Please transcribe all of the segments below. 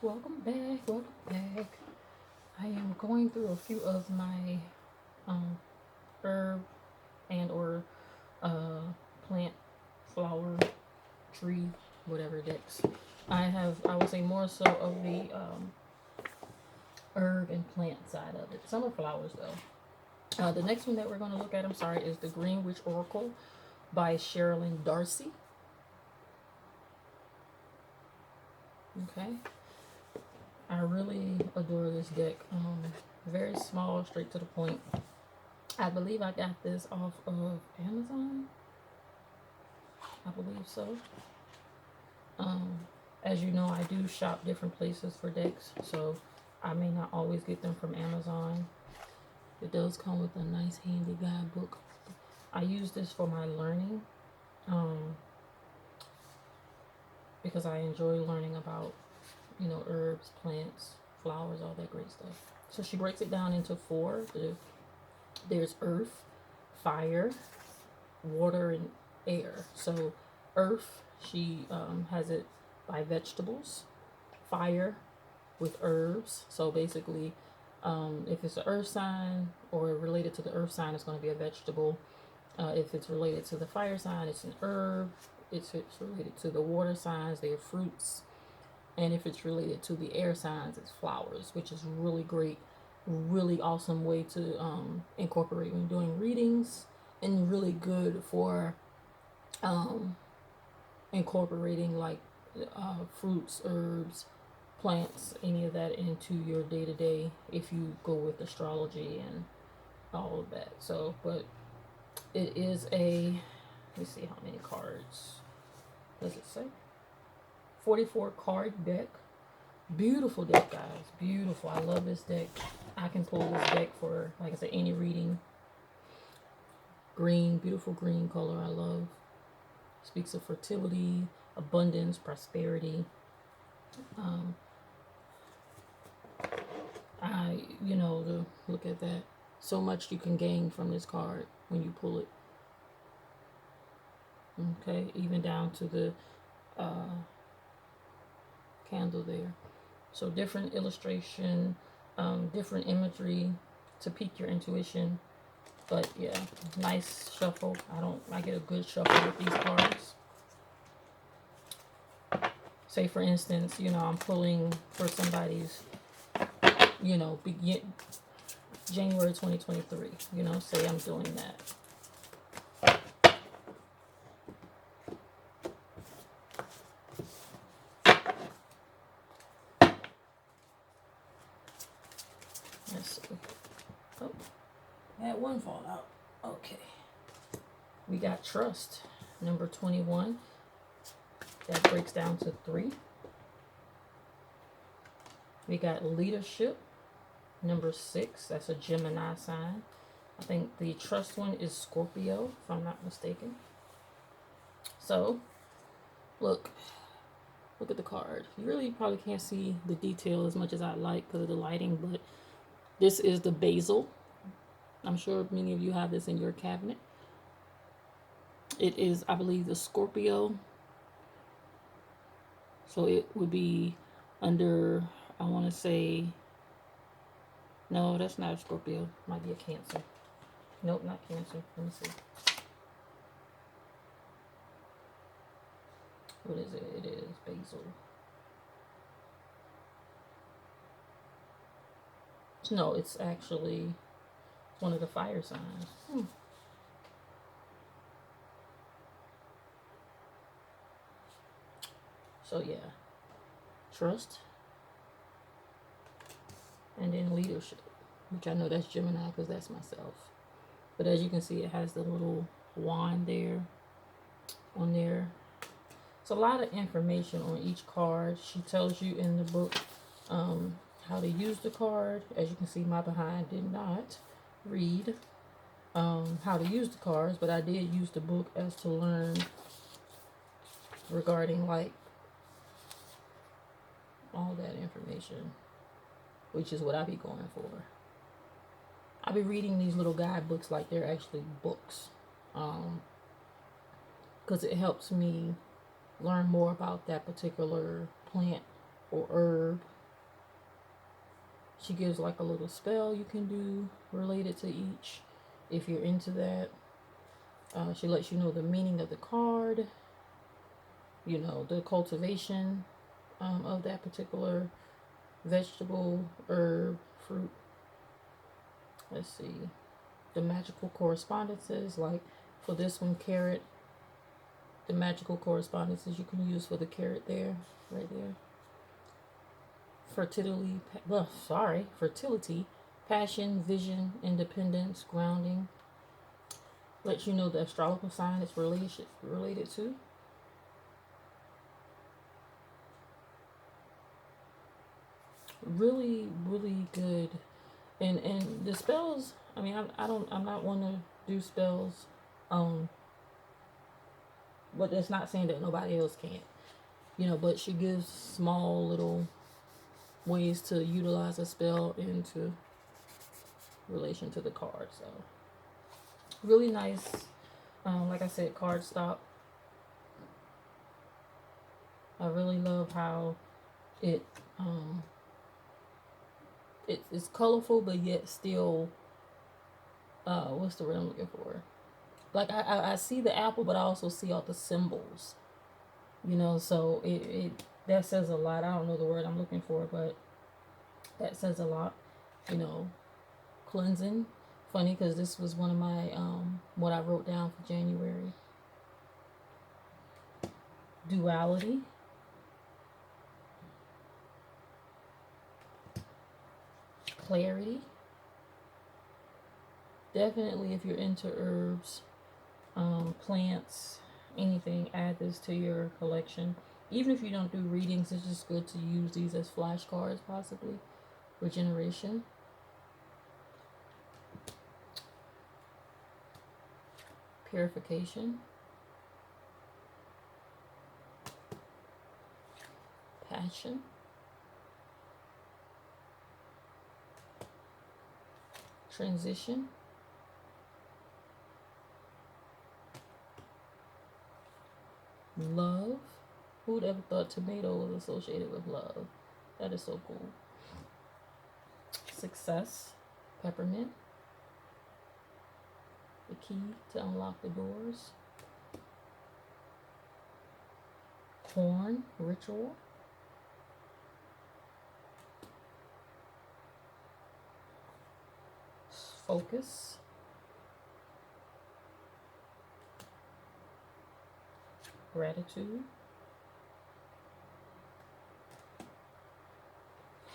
Welcome back, welcome back. I am going through a few of my um, herb and or uh, plant, flower, tree, whatever decks. I would say more so of the herb and plant side of it. Some are flowers though. The next one that we're going to look at, I'm sorry, is the Green Witch Oracle by Cheralyn Darcey. Okay. I really adore this deck. Very small, straight to the point. I believe I got this off of Amazon. I believe so. Um, as you know, I do shop different places for decks, so I may not always get them from Amazon. It does come with a nice handy guidebook. I use this for my learning because I enjoy learning about, herbs, plants, flowers, all that great stuff. So she breaks it down into four. There's earth, fire, water, and air. So earth, she has it by vegetables. Fire with herbs. So basically, if it's an earth sign or related to the earth sign, it's going to be a vegetable. If it's related to the fire sign, it's an herb. If it's related to the water signs, they're fruits. And if it's related to the air signs, it's flowers, which is really great, really awesome way to incorporate when doing readings, and really good for incorporating like fruits, herbs, plants, any of that into your day to day if you go with astrology and all of that. So, but it is let me see how many cards does it say? 44 card deck. Beautiful deck, guys. Beautiful. I love this deck. I can pull this deck for, like I said, any reading. Green, beautiful green color. I love. Speaks of fertility, abundance, prosperity. Look at that. So much you can gain from this card when you pull it. Okay, even down to the candle there. So different illustration, different imagery to pique your intuition. But yeah, nice shuffle. I get a good shuffle with these cards. Say for instance, I'm pulling for somebody's, begin January 2023. Say I'm doing that. Let's see. Oh, I had one fall out. Okay. We got trust, number 21. That breaks down to 3. We got leadership, number 6. That's a Gemini sign. I think the trust one is Scorpio, if I'm not mistaken. So, look at the card. You really probably can't see the detail as much as I'd like because of the lighting, but this is the basil. I'm sure many of you have this in your cabinet. It is, I believe, the Scorpio. So it would be under, I want to say, no, that's not a Scorpio. Might be a Cancer. Nope, not Cancer. Let me see. What is it? It is basil. No, it's actually one of the fire signs. So yeah, trust, and then leadership, which I know that's Gemini because that's myself. But as you can see, it has the little wand there on there. It's a lot of information on each card. She tells you in the book how to use the card. As you can see, my behind did not read how to use the cards, but I did use the book as to learn regarding like all that information, which is what I be going for. I be reading these little guidebooks like they're actually books, because it helps me learn more about that particular plant or herb. She gives like a little spell you can do related to each if you're into that. She lets you know the meaning of the card, you know, the cultivation of that particular vegetable, herb, fruit. Let's see. The magical correspondences, like for this one, carrot. The magical correspondences you can use for the carrot there, right there. Fertility, passion, vision, independence, grounding. Lets you know the astrological sign it's related to. Really, really good. And the spells. I mean, I'm not one to do spells. Um, but that's not saying that nobody else can't. You know, but she gives small little ways to utilize a spell into relation to the card. So really nice. Like I said, card stock. I really love how it it's colorful, but yet still what's the word I'm looking for? Like I see the apple, but I also see all the symbols. You know, so it that says a lot. I don't know the word I'm looking for, but that says a lot. You know, cleansing. Funny because this was one of my what I wrote down for January. Duality. Clarity. Definitely, if you're into herbs, plants, anything, add this to your collection. Even if you don't do readings, it's just good to use these as flashcards, possibly. Regeneration. Purification. Passion. Transition. Love. Who would ever thought tomato was associated with love? That is so cool. Success. Peppermint. The key to unlock the doors. Corn. Ritual. Focus. Gratitude.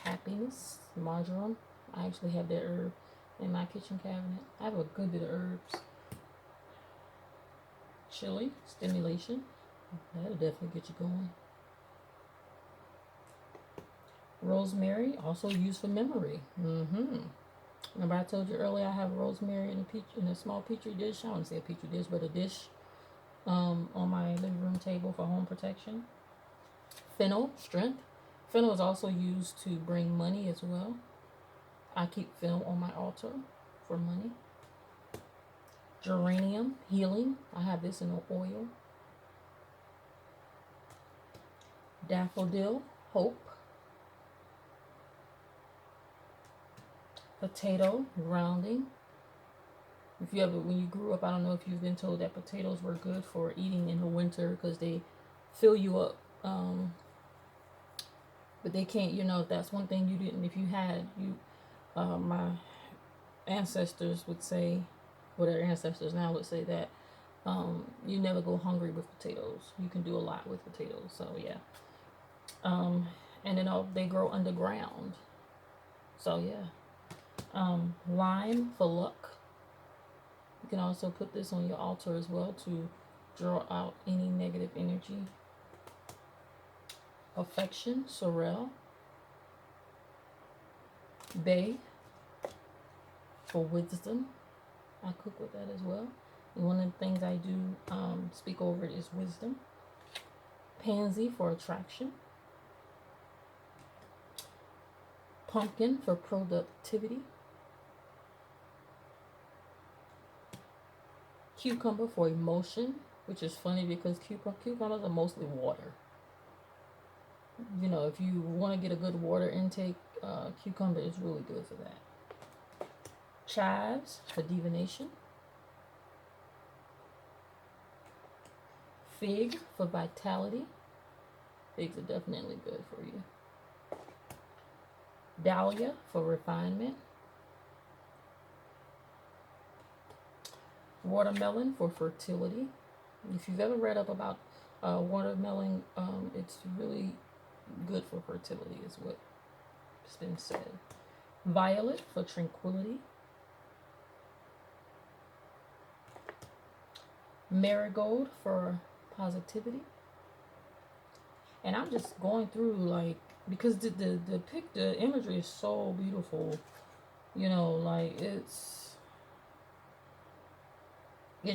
Happiness. Marjoram. I actually have that herb in my kitchen cabinet. I have a good bit of herbs. Chili. Stimulation. That'll definitely get you going. Rosemary, also used for memory. Remember I told you earlier I have rosemary in a small petri dish. I don't want to say a petri dish, but a dish on my living room table for home protection. Fennel, strength. Fennel is also used to bring money as well. I keep fennel on my altar for money. Geranium, healing. I have this in an oil. Daffodil, hope. Potato, grounding. If you ever, when you grew up, I don't know if you've been told that potatoes were good for eating in the winter because they fill you up. But they can't, you know, if that's one thing you didn't, if you had, my ancestors would say, well, their ancestors now would say that you never go hungry with potatoes. You can do a lot with potatoes. So, yeah. And then they grow underground. So, yeah. Lime for luck. You can also put this on your altar as well to draw out any negative energy. Affection, sorrel. Bay for wisdom. I cook with that as well. And one of the things I do speak over it is wisdom. Pansy for attraction. Pumpkin for productivity. Cucumber for emotion, which is funny because cucumbers are mostly water. You know, if you want to get a good water intake, cucumber is really good for that. Chives for divination. Fig for vitality. Figs are definitely good for you. Dahlia for refinement. Watermelon for fertility. If you've ever read up about watermelon, it's really good for fertility, is what's been said. Violet for tranquility. Marigold for positivity. And I'm just going through, like, because the imagery is so beautiful, you know, like it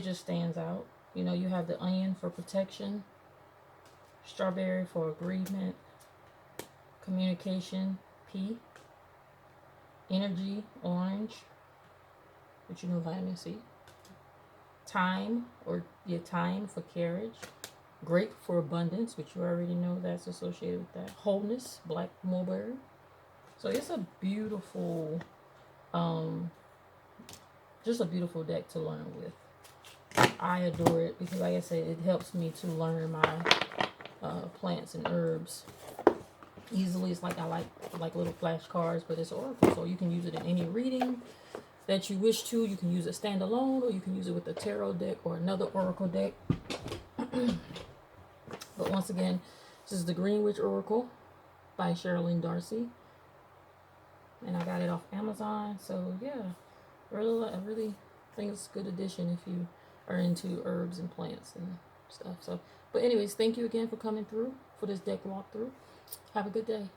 just stands out. You know, you have the onion for protection, strawberry for agreement, communication, P, energy, orange, which you know, vitamin C, thyme for carriage, grape for abundance, which you already know that's associated with that, wholeness, black mulberry. So it's a beautiful, just a beautiful deck to learn with. I adore it because, like I said, it helps me to learn my plants and herbs easily. It's like I like little flashcards, but it's oracle, so you can use it in any reading that you wish to. You can use it standalone, or you can use it with a tarot deck or another oracle deck. But once again, this is the Green Witch Oracle by Cheralyn Darcey, and I got it off Amazon. So yeah, I really think it's a good addition if you are into herbs and plants and stuff. So, but anyways, thank you again for coming through for this deck walkthrough. Have a good day.